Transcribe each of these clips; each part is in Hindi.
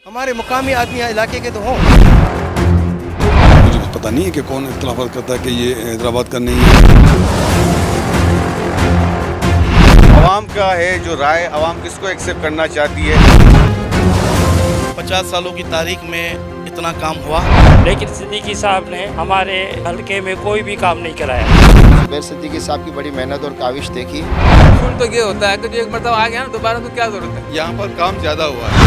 हमारे मुकामी आदमी यहाँ इलाके के तो हों। मुझे पता नहीं है कि कौन इख्तलाफात करता है कि ये हैदराबाद का नहीं है। आवाम का है जो राय, आवाम किसको एक्सेप्ट करना चाहती है। 50 सालों की तारीख में इतना काम हुआ, लेकिन सिद्दीकी साहब ने हमारे हलके में कोई भी काम नहीं कराया। जुबैर सिद्दीकी साहब की बड़ी मेहनत और काविश देखी। उसूल तो ये होता है कि जो एक मरतबा आ गया ना दोबारा तो क्या जरूरत है। यहाँ पर काम ज़्यादा हुआ है।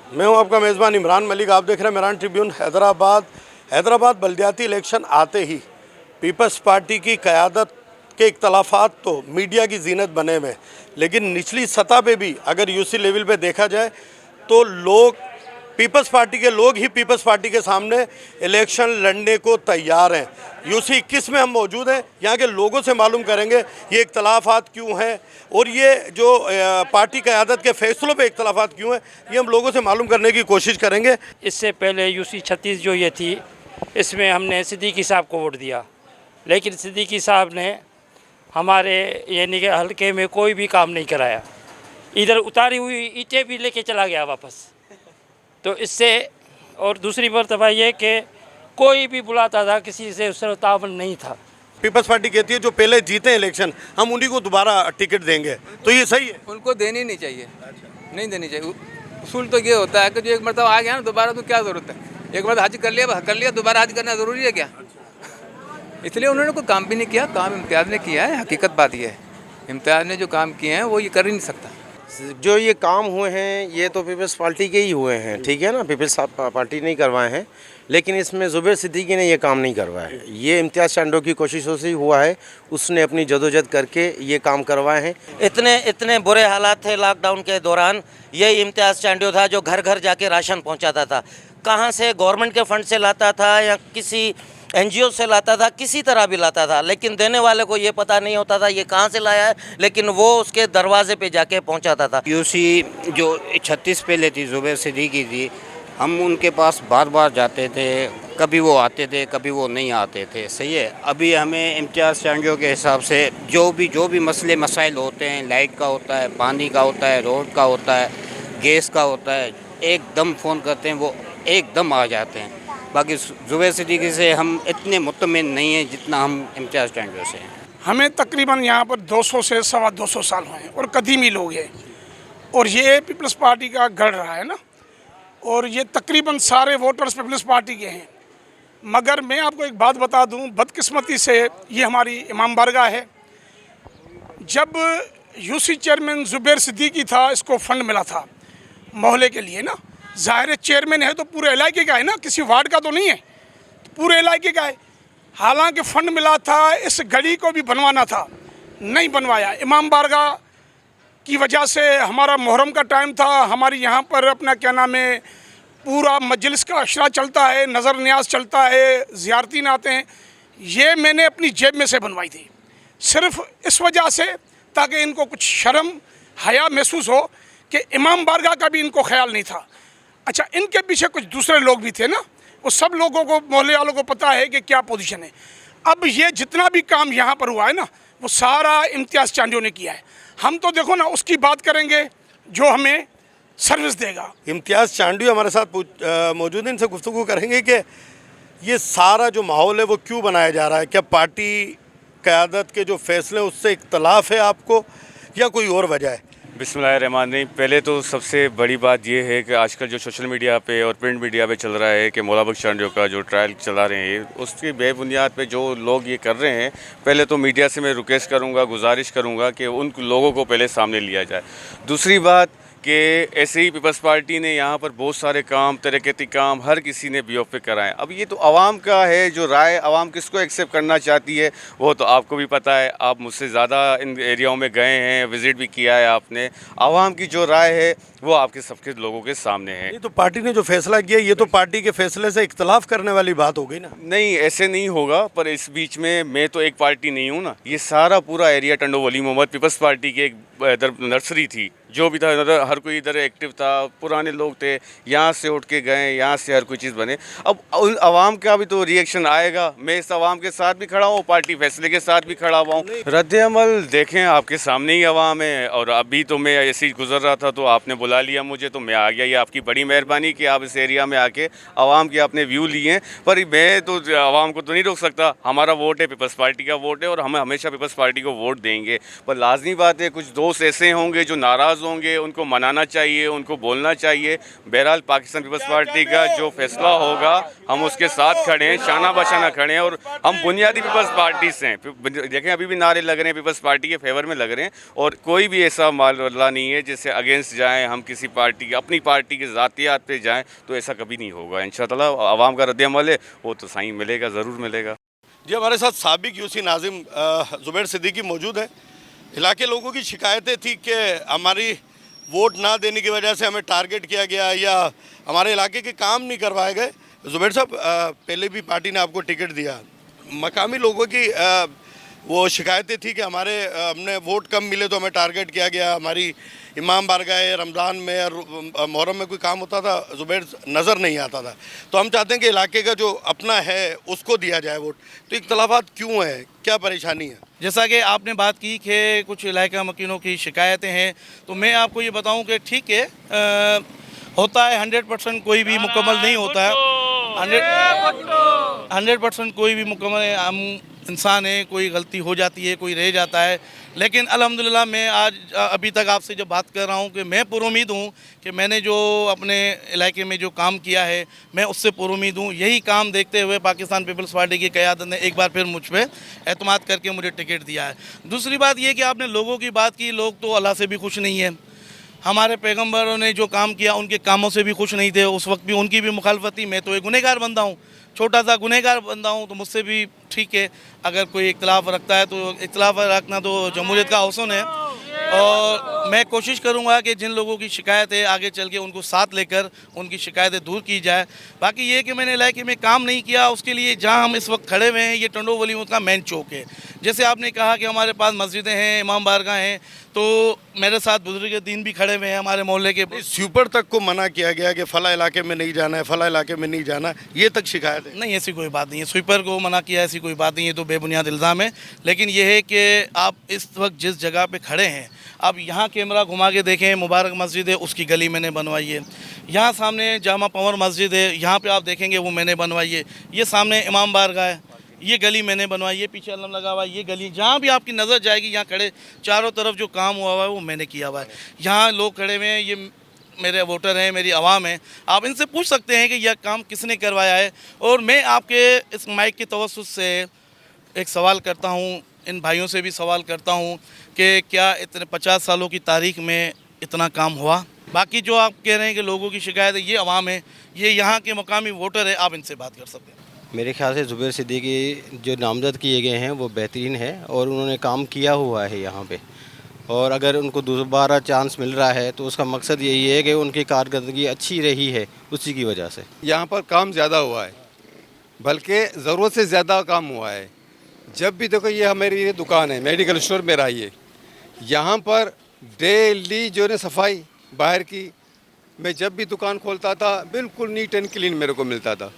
मैं हूं आपका मेज़बान इमरान मलिक। आप देख रहे हैं इमरान ट्रिब्यून। हैदराबाद बल्दियाती इलेक्शन आते ही पीपल्स पार्टी की क़यादत के इख्तलाफात तो मीडिया की जीनत बने हुए, लेकिन निचली सतह पे भी अगर यूसी लेवल पे देखा जाए तो लोग पीपल्स पार्टी के लोग ही पीपल्स पार्टी के सामने इलेक्शन लड़ने को तैयार हैं। यूसी 21 में हम मौजूद हैं। यहाँ के लोगों से मालूम करेंगे ये इख्तलाफात क्यों हैं और ये जो पार्टी क़यादत के फ़ैसलों पे इख्तलाफात क्यों हैं, ये हम लोगों से मालूम करने की कोशिश करेंगे। इससे पहले यूसी 36 जो ये थी, इसमें हमने सिद्दीकी साहब को वोट दिया, लेकिन सिद्दीकी साहब ने हमारे यानी कि हलके में कोई भी काम नहीं कराया। इधर उतारी हुई ईंटें भी लेके चला गया वापस। तो इससे और दूसरी मरतबा ये कि कोई भी बुलाता था, किसी से उससे तावन नहीं था। पीपल्स पार्टी कहती है जो पहले जीते इलेक्शन हम उन्हीं को दोबारा टिकट देंगे, तो ये सही है? उनको देनी नहीं चाहिए, नहीं देनी चाहिए। उसूल तो ये होता है कि जो एक मरतबा आ गया ना दोबारा तो क्या ज़रूरत है। एक बार हज कर लिया, दोबारा हज करना ज़रूरी है क्या? इसलिए उन्होंने कोई काम भी नहीं किया। काम इम्तियाज़ ने किया है। हकीकत बात यह है, इम्तियाज़ ने जो काम किए हैं वो ये कर ही नहीं सकता। जो ये काम हुए हैं ये तो पीपल्स पार्टी के ही हुए हैं, ठीक है ना, पीपल्स पार्टी नहीं करवाए हैं, लेकिन इसमें जुबैर सिद्दीकी ने ये काम नहीं करवाया है। ये इम्तियाज़ चांडो की कोशिशों से ही हुआ है, उसने अपनी जदोजहद करके ये काम करवाए हैं। इतने बुरे हालात थे लॉकडाउन के दौरान, यही इम्तियाज़ चांडो था जो घर घर जाके राशन पहुंचाता था। कहाँ से, गवर्नमेंट के फंड से लाता था या किसी एनजीओ से लाता था, किसी तरह भी लाता था, लेकिन देने वाले को ये पता नहीं होता था ये कहाँ से लाया है, लेकिन वो उसके दरवाजे पे जाके पहुंचाता था। यूसी जो 36 पहले थी, जुबैर सिद्दीकी थी, हम उनके पास बार बार जाते थे, कभी वो आते थे कभी वो नहीं आते थे, सही है। अभी हमें इम्तियाज़ चांडो के हिसाब से जो भी मसले मसाइल होते हैं, लाइट का होता है, पानी का होता है, रोड का होता है, गैस का होता है, एकदम फ़ोन करते हैं वो एकदम आ जाते हैं। बाकी जुबैर सिद्दीकी से हम इतने मुतमिन नहीं हैं जितना हम इम्तियाज़ चांडो से हैं। हमें तकरीबन यहाँ पर 200 से 225 साल हुए हैं और कदीमी लोग हैं, और ये पीपल्स पार्टी का गढ़ रहा है ना, और ये तकरीबन सारे वोटर्स पीपल्स पार्टी के हैं। मगर मैं आपको एक बात बता दूं, बदकिस्मती से ये हमारी इमाम बारगाह है। जब यूसी चेयरमैन जुबैर सिद्दीकी था, इसको फंड मिला था मोहल्ले के लिए ना, ज़ाहिर चेयरमैन है तो पूरे इलाके का है ना, किसी वार्ड का तो नहीं है, तो पूरे इलाके का है। हालांकि फ़ंड मिला था, इस गली को भी बनवाना था, नहीं बनवाया। इमाम बारगाह की वजह से हमारा मुहर्रम का टाइम था, हमारी यहाँ पर अपना क्या नाम है, पूरा मजलिस का अशरा चलता है, नज़र न्याज चलता है, ज़ियारतीन आते हैं। ये मैंने अपनी जेब में से बनवाई थी, सिर्फ़ इस वजह से ताकि इनको कुछ शर्म हया महसूस हो कि इमाम बारगाह का भी इनको ख्याल नहीं था। अच्छा, इनके पीछे कुछ दूसरे लोग भी थे ना, वो सब लोगों को, मोहल्ले वालों को पता है कि क्या पोजीशन है। अब ये जितना भी काम यहाँ पर हुआ है ना, वो सारा इम्तियाज़ चांडो ने किया है। हम तो देखो ना उसकी बात करेंगे जो हमें सर्विस देगा। इम्तियाज़ चांडो हमारे साथ मौजूद हैं, इनसे गुफ्तगू करेंगे कि ये सारा जो माहौल है वो क्यों बनाया जा रहा है। क्या पार्टी क़यादत के जो फैसले हैं उससे इख्तलाफ है आपको, या कोई और वजह है? बिस्मिल्लाहिर्रहमानिर्रहीम। पहले तो सबसे बड़ी बात ये है कि आजकल जो सोशल मीडिया पे और प्रिंट मीडिया पे चल रहा है कि मौला बख्श चांडो का जो ट्रायल चला रहे हैं, उसकी बेबुनियाद पे जो लोग ये कर रहे हैं, पहले तो मीडिया से मैं रिक्वेस्ट करूँगा, गुजारिश करूँगा कि उन लोगों को पहले सामने लिया जाए। दूसरी बात कि ऐसे ही पीपल्स पार्टी ने यहाँ पर बहुत सारे काम, तरक्याती काम हर किसी ने बीओ पे कराए। अब ये तो आवाम का है जो राय, आवाम किसको एक्सेप्ट करना चाहती है वो तो आपको भी पता है, आप मुझसे ज़्यादा इन एरियाओं में गए हैं, विज़िट भी किया है आपने। आवाम की जो राय है वो आपके सबके लोगों के सामने है। ये तो पार्टी ने जो फैसला किया, ये तो पार्टी के फैसले से इख्तलाफ करने वाली बात हो गई ना। नहीं, ऐसे नहीं होगा, पर इस बीच में मैं तो एक पार्टी नहीं हूँ ना, ये सारा पूरा एरिया टंडो वली मोहम्मद पीपल्स पार्टी की एक नर्सरी थी, जो भी था इधर हर कोई इधर एक्टिव था, पुराने लोग थे, यहाँ से उठ के गए, यहाँ से हर कोई चीज़ बने। अब उन आवाम का भी तो रिएक्शन आएगा। मैं इस आवाम के साथ भी खड़ा हूँ, पार्टी फैसले के साथ भी खड़ा हुआ हूँ। रद्द-ए-अमल देखें, आपके सामने ही आवाम है। और अभी तो मैं ऐसे ही गुजर रहा था तो आपने बुला लिया मुझे, तो मैं आ गया। ये आपकी बड़ी मेहरबानी कि आप इस एरिया में आके आवाम के आपने व्यू लिए हैं। पर मैं तो आवाम को तो नहीं रोक सकता, हमारा वोट है, पीपल्स पार्टी का वोट है और हम हमेशा पीपल्स पार्टी को वोट देंगे। पर लाजमी बात है, कुछ दोस्त ऐसे होंगे जो नाराज़ होंगे, उनको मनाना चाहिए, उनको बोलना चाहिए। बहरहाल पाकिस्तान पीपल्स पार्टी का जो फैसला होगा हम उसके साथ खड़े हैं, शाना बशाना खड़े हैं। और हम बुनियादी पीपल्स पार्टी से हैं। देखें अभी भी नारे लग रहे हैं, पीपल्स पार्टी के फेवर में लग रहे हैं। और कोई भी ऐसा मामला नहीं है जिससे अगेंस्ट जाएँ, हम किसी पार्टी की, अपनी पार्टी के ज़ातियात पे जाएँ, तो ऐसा कभी नहीं होगा। इंशाअल्लाह आवाम का रद्द-ए-अमल है वो तो सही मिलेगा, ज़रूर मिलेगा। जी, हमारे साथ साबिक यूसी नाजिम ज़ुबैर सिद्दीकी मौजूद हैं। इलाके लोगों की शिकायतें थी कि हमारी वोट ना देने की वजह से हमें टारगेट किया गया या हमारे इलाके के काम नहीं करवाए गए। ज़ुबैर साहब, पहले भी पार्टी ने आपको टिकट दिया, मकामी लोगों की वो शिकायतें थी कि हमने वोट कम मिले तो हमें टारगेट किया गया। हमारी इमाम बारगाह रमज़ान में और मुहर्रम में कोई काम होता था, ज़ुबैर नज़र नहीं आता था। तो हम चाहते हैं कि इलाके का जो अपना है उसको दिया जाए वोट। तो इख्तलाफात क्यों है, क्या परेशानी है? जैसा कि आपने बात की कि कुछ इलाका मकीनों की शिकायतें हैं, तो मैं आपको ये बताऊं कि ठीक है, होता है 100% कोई भी मुकम्मल नहीं होता है। 100% कोई भी मुकम्मल है, हम इंसान है, कोई गलती हो जाती है, कोई रह जाता है। लेकिन अल्हम्दुलिल्लाह मैं आज अभी तक आपसे जब बात कर रहा हूँ कि मैं पुरुमीद हूँ कि मैंने जो अपने इलाके में जो काम किया है मैं उससे पुरुमीद हूँ। यही काम देखते हुए पाकिस्तान पीपल्स पार्टी की क़यादत ने एक बार फिर मुझ पर एतमाद करके मुझे टिकट दिया है। दूसरी बात ये कि आपने लोगों की बात की, लोग तो अल्लाह से भी खुश नहीं है। हमारे पैगम्बरों ने जो काम किया उनके कामों से भी खुश नहीं थे, उस वक्त भी उनकी भी मुखालफत थी। मैं तो एक गुनहगार बंदा हूँ, छोटा सा गुनहगार बंदा हूँ, तो मुझसे भी ठीक है अगर कोई इख्तलाफ रखता है तो इख्तलाफ रखना तो जमहूरियत का हुस्न है। और मैं कोशिश करूँगा कि जिन लोगों की शिकायत है आगे चल के उनको साथ लेकर उनकी शिकायतें दूर की जाए। बाकी ये कि मैंने इलाके में काम नहीं किया, उसके लिए जहाँ हम इस वक्त खड़े हुए हैं ये टंडो वली का मेन चौक है। जैसे आपने कहा कि हमारे पास मस्जिदें हैं, इमाम बारगाह हैं, तो मेरे साथ बुजुर्ग दीन भी खड़े हुए हैं हमारे मोहल्ले के। स्वीपर तक को मना किया गया कि फ़ला इलाके में नहीं जाना है, फ़ला इलाके में नहीं जाना है, ये तक शिकायत है? नहीं, ऐसी कोई बात नहीं है। स्वीपर को मना किया ऐसी कोई बात नहीं है, तो बेबुनियाद इल्ज़ाम है। लेकिन यह है कि आप इस वक्त जिस जगह पे खड़े हैं, आप यहाँ कैमरा घुमा के देखें, मुबारक मस्जिद है उसकी गली मैंने बनवाई है। यहाँ सामने जामा पंवर मस्जिद है, यहाँ पे आप देखेंगे वो मैंने बनवाई है। ये सामने इमाम बारगाह है, ये गली मैंने बनवाई है। पीछे अलम लगा हुआ है, ये गली जहाँ भी आपकी नज़र जाएगी यहाँ खड़े चारों तरफ जो काम हुआ हुआ है वो मैंने किया हुआ है। यहाँ लोग खड़े हुए हैं, ये मेरे वोटर हैं, मेरी आवाम है। आप इनसे पूछ सकते हैं कि यह काम किसने करवाया है। और मैं आपके इस माइक की तवज्जुह से एक सवाल करता हूँ, इन भाइयों से भी सवाल करता हूँ कि क्या इतने 50 सालों की तारीख में इतना काम हुआ? बाकी जो आप कह रहे हैं कि लोगों की शिकायत है, ये आवाम है, ये यहाँ के मकामी वोटर है, आप इनसे बात कर सकते हैं। मेरे ख्याल से ज़ुबैर सिद्दीकी जो नामज़द किए गए हैं वो बेहतरीन है और उन्होंने काम किया हुआ है यहाँ पे। और अगर उनको दोबारा चांस मिल रहा है तो उसका मकसद यही है कि उनकी कारकर्दगी अच्छी रही है, उसी की वजह से। यहाँ पर काम ज़्यादा हुआ है, बल्कि ज़रूरत से ज़्यादा काम हुआ है। जब भी देखो, ये हमारी ये दुकान है, मेडिकल स्टोर मेरा ये, यहाँ पर डेली जो है सफाई बाहर की, मैं जब भी दुकान खोलता था बिल्कुल नीट एंड क्लीन मेरे को मिलता था।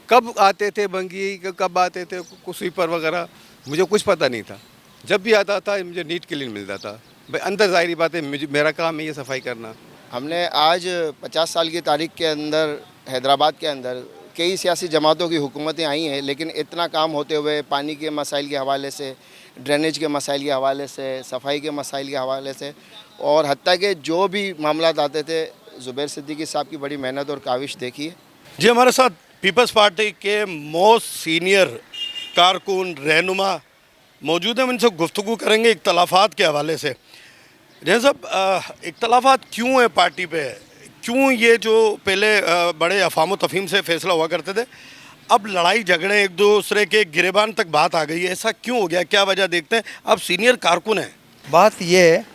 कब आते थे बंगी, कब आते थे स्वीपर वगैरह, मुझे कुछ पता नहीं था। जब भी आता था मुझे नीट क्लीन मिलता था। भाई अंदर ज़ाहिर बात है मेरा काम है ये सफाई करना। हमने आज 50 साल की तारीख के अंदर हैदराबाद के अंदर कई सियासी जमातों की हुकूमतें आई हैं, लेकिन इतना काम होते हुए पानी के मसाइल के हवाले से, ड्रेनेज के मसाइल के हवाले से, सफाई के मसाइल के हवाले से, और हत्ता के जो भी मामलात आते थे ज़ुबैर सिद्दीकी साहब की बड़ी मेहनत और काविश देखी है। जी, हमारे साथ पीपल्स पार्टी के मोस्ट सीनियर कारकुन रहनुमा मौजूद हैं, हम इनसे गुफ्तगू करेंगे इख्तलाफात के हवाले से। जैसे साहब, इख्तलाफात क्यों है पार्टी पे? क्यों ये जो पहले बड़े अफाम तफहीम से फैसला हुआ करते थे, अब लड़ाई झगड़े एक दूसरे के गिरेबान तक बात आ गई है, ऐसा क्यों हो गया? क्या वजह देखते हैं? आप सीनियर कारकुन हैं। बात ये है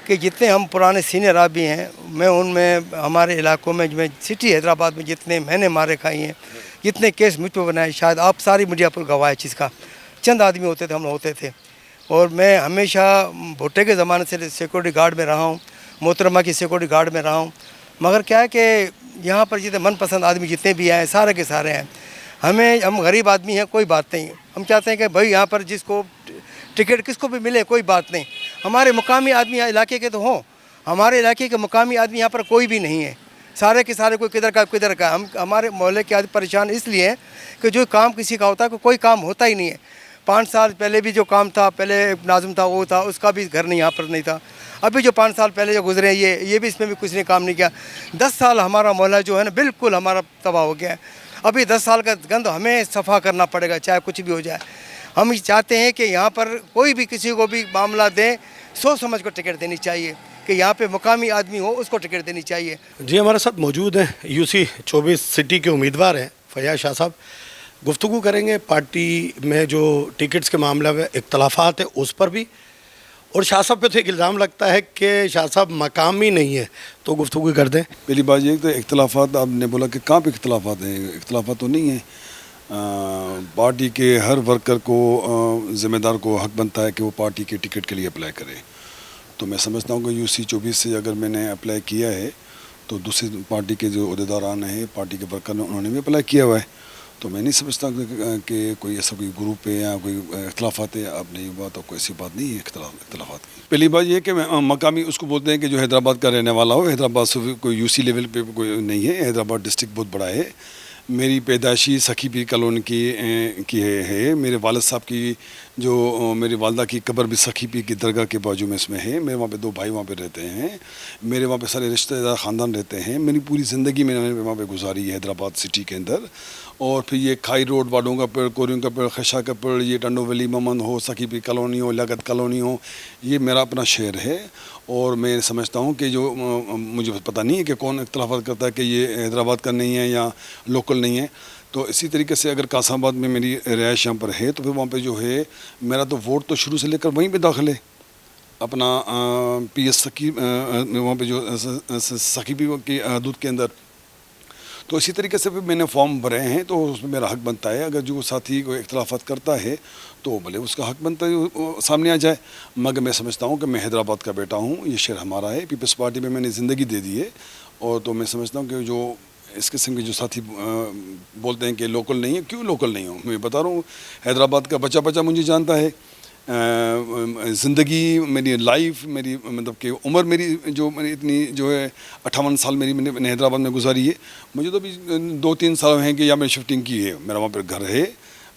कि जितने हम पुराने सीनियर आदमी हैं, मैं उनमें हमारे इलाकों में मैं सिटी हैदराबाद में जितने मैंने मारे खाई हैं, जितने केस मुझ पर बनाए, शायद आप सारी मीडिया पर गवाह है चीज़ का। चंद आदमी होते थे, हम होते थे। और मैं हमेशा भुट्टे के ज़माने से सिक्योरिटी गार्ड में रहा हूँ मोहतरमा की सिक्योरिटी गार्ड में रहा हूँ, मगर क्या है कि यहाँ पर जितने मनपसंद आदमी जितने भी आए सारे के सारे हैं। हम गरीब आदमी हैं, कोई बात नहीं, हम चाहते हैं कि भाई यहाँ पर जिसको टिकट किसको भी मिले कोई बात नहीं, हमारे मुकामी आदमी इलाके के तो हों। हमारे इलाके के मुकामी आदमी यहाँ पर कोई भी नहीं है, सारे के सारे कोई किधर का। हम हमारे मोहल्ले के आदमी परेशान इसलिए हैं कि जो काम किसी का होता है कोई काम होता ही नहीं है। 5 साल पहले भी जो काम था, पहले नाज़िम था वो था, उसका भी घर नहीं यहाँ पर नहीं था। अभी जो 5 साल पहले जो गुजरे ये भी इसमें भी कुछ ने काम नहीं किया। 10 साल हमारा मोहल्ला जो है ना बिल्कुल हमारा तबाह हो गया है। अभी 10 साल का गंद हमें सफ़ा करना पड़ेगा, चाहे कुछ भी हो जाए। हम चाहते हैं कि यहाँ पर कोई भी किसी को भी मामला दें, सोच समझ को टिकट देनी चाहिए कि यहाँ पे मुकामी आदमी हो उसको टिकट देनी चाहिए। जी, हमारे साथ मौजूद हैं यूसी 24 सिटी के उम्मीदवार हैं फैयाज शाह साहब। गुफ्तगू करेंगे पार्टी में जो टिकट्स के मामले में इख्तलाफात है उस पर भी, और शाह साहब पे तो एक इल्ज़ाम लगता है कि शाह साहब मकामी नहीं है, तो गुफ्तगू कर दें। पहली बात ये तो इख्तलाफात आपने बोला कि कहाँ पे इख्तलाफात हैं, इख्तलाफात तो नहीं है। पार्टी के हर वर्कर को ज़िम्मेदार को हक बनता है कि वो पार्टी के टिकट के लिए अप्लाई करे। तो मैं समझता हूँ कि यूसी 24 से अगर मैंने अप्लाई किया है तो दूसरी पार्टी के जो अहदेदारान हैं, पार्टी के वर्कर ने, उन्होंने भी अप्लाई किया हुआ है। तो मैं नहीं समझता कि कोई ऐसा कोई ग्रुप है या कोई इख्तलाफात है। आपने ये बात, कोई ऐसी बात नहीं है इख्तलाफात की। पहली बात ये कि मकामी उसको बोलते हैं कि जो हैदराबाद का रहने वाला हो। हैदराबाद से कोई यूसी लेवल पे कोई नहीं है। हैदराबाद डिस्ट्रिक्ट बहुत बड़ा है। मेरी पैदाशी सखी पीर कॉलोनी की है। मेरे वालिद साहब की जो मेरी वालदा की कब्र भी सखी पीर की दरगाह के बाजू में इसमें है। मेरे वहाँ पे 2 भाई वहाँ पे रहते हैं। मेरे वहाँ पे सारे रिश्तेदार ख़ानदान रहते हैं। मेरी पूरी ज़िंदगी मैंने वहाँ पे गुजारी है हैदराबाद सिटी के अंदर। और फिर ये खाई रोड, वाडों का पेड़, कोरियों का पेड़, खशा का पेड़, ये टंडो वैली, ममन हो, सखी पीर कॉलोनी हो, लागत कॉलोनी हो, ये मेरा अपना शहर है। और मैं समझता हूँ कि जो मुझे पता नहीं है कि कौन इख्तलाफात करता है कि ये हैदराबाद का नहीं है या लोकल नहीं है। तो इसी तरीके से अगर कासाबाद में मेरी रिहाइश यहाँ पर है तो फिर वहाँ पे जो है मेरा तो वोट तो शुरू से लेकर वहीं पे दाखिल है। अपना PS सखी वहाँ पे जो सखी पी की हदूद के अंदर। तो इसी तरीके से भी मैंने फॉर्म भरे हैं, तो उसमें मेरा हक बनता है। अगर जो साथी कोई इख्तलाफात करता है तो भले उसका हक बनता है वो सामने आ जाए। मगर मैं समझता हूँ कि मैं हैदराबाद का बेटा हूँ, ये शहर हमारा है। पीपल्स पार्टी में मैंने ज़िंदगी दे दी है। और तो मैं समझता हूँ कि जो इस किस्म के जो साथी बोलते हैं कि लोकल नहीं है, क्यों लोकल नहीं हूँ? मैं बता रहा हूँ, हैदराबाद का बच्चा मुझे जानता है। ज़िंदगी मेरी लाइफ मेरी मतलब कि उम्र मेरी जो मैंने इतनी जो है 58 साल मैंने हैदराबाद में गुजारी है। मुझे तो अभी 2-3 साल हैं कि या मैंने शिफ्टिंग की है। मेरा वहाँ पर घर है,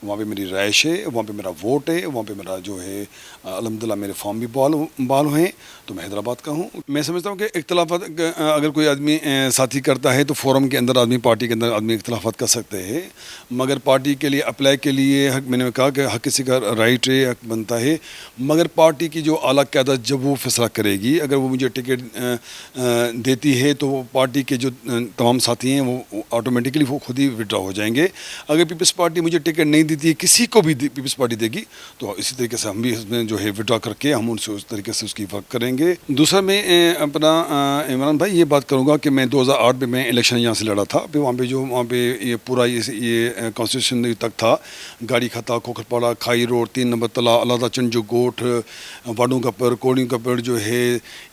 वहाँ पे मेरी रहाइश है, वहाँ पे मेरा वोट है, वहाँ पे मेरा जो है अल्हम्दुलिल्लाह मेरे फॉर्म भी बाल हैं। तो मैं हैदराबाद का हूँ। मैं समझता हूँ कि इख्तलाफात अगर कोई आदमी साथी करता है तो फोरम के अंदर आदमी, पार्टी के अंदर आदमी इख्तलाफात कर सकते हैं। मगर पार्टी के लिए अप्लाई के लिए हक, मैंने कहा कि हक किसी का राइट है, हक बनता है। मगर पार्टी की जो आला क़यादत जब वो फैसला करेगी, अगर वो मुझे टिकट देती है तो पार्टी के जो तमाम साथी हैं वो ऑटोमेटिकली वो खुद ही विड्रॉ हो जाएंगे। अगर पीपल्स पार्टी मुझे टिकट नहीं देती है, किसी को भी पीपल्स पार्टी देगी, तो इसी तरीके से हम भी इसमें जो है विड्रॉ करके हम उनसे उस तरीके से उसकी वर्क करेंगे। दूसरा मैं अपना इमरान भाई ये बात करूँगा कि मैं 2008 में मैं इलेक्शन यहाँ से लड़ा था। फिर वहाँ पे जो वहाँ पे ये पूरा ये कॉन्स्टिट्यूशन तक था, गाड़ी खता, खोखरपाड़ा, खाई रोड, 3 नंबर तला, अलादा चंजू गोठ, वाडों का पेड़, कोड़ियों का पेड़ जो है,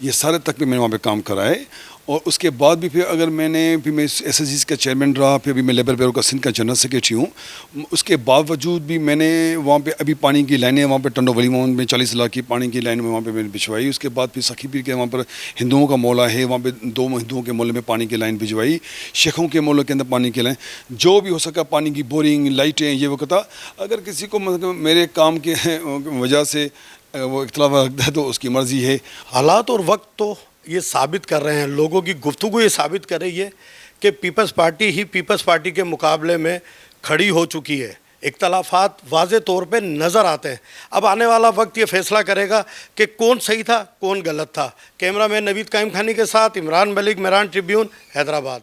ये सारे तक भी मैंने वहाँ पे काम करा है। और उसके बाद भी फिर अगर फिर मैं SSG का चेयरमैन रहा, फिर भी मैं लेबर ब्यूरो का सिंध का जनरल सेक्रेटरी हूँ। उसके बावजूद भी मैंने वहाँ पे अभी पानी की लाइनें वहाँ पे टंडो वली में 40 लाख की पानी की लाइन में वहाँ पे मैंने भिजवाई। उसके बाद फिर सखी पीर के वहाँ पर हिंदुओं का मौला है, वहाँ पे 2 हिंदुओं के मोहल्ले में पानी की लाइन भिजवाई। शेखों के मोहल्ले के अंदर पानी की लाइन, जो भी हो सका पानी की बोरिंग, लाइटें, ये वो कहता। अगर किसी को मतलब मेरे काम के वजह से वो इख्तलाफ रखता है तो उसकी मर्ज़ी है। हालात और वक्त तो ये साबित कर रहे हैं, लोगों की गुफ्तगू ये साबित कर रही है कि पीपल्स पार्टी ही पीपल्स पार्टी के मुकाबले में खड़ी हो चुकी है। इख्तलाफात वाज़े तौर पे नज़र आते हैं। अब आने वाला वक्त ये फैसला करेगा कि कौन सही था, कौन गलत था। कैमरामैन नवीद कायम खानी के साथ इमरान मलिक, मेरान ट्रिब्यून, हैदराबाद।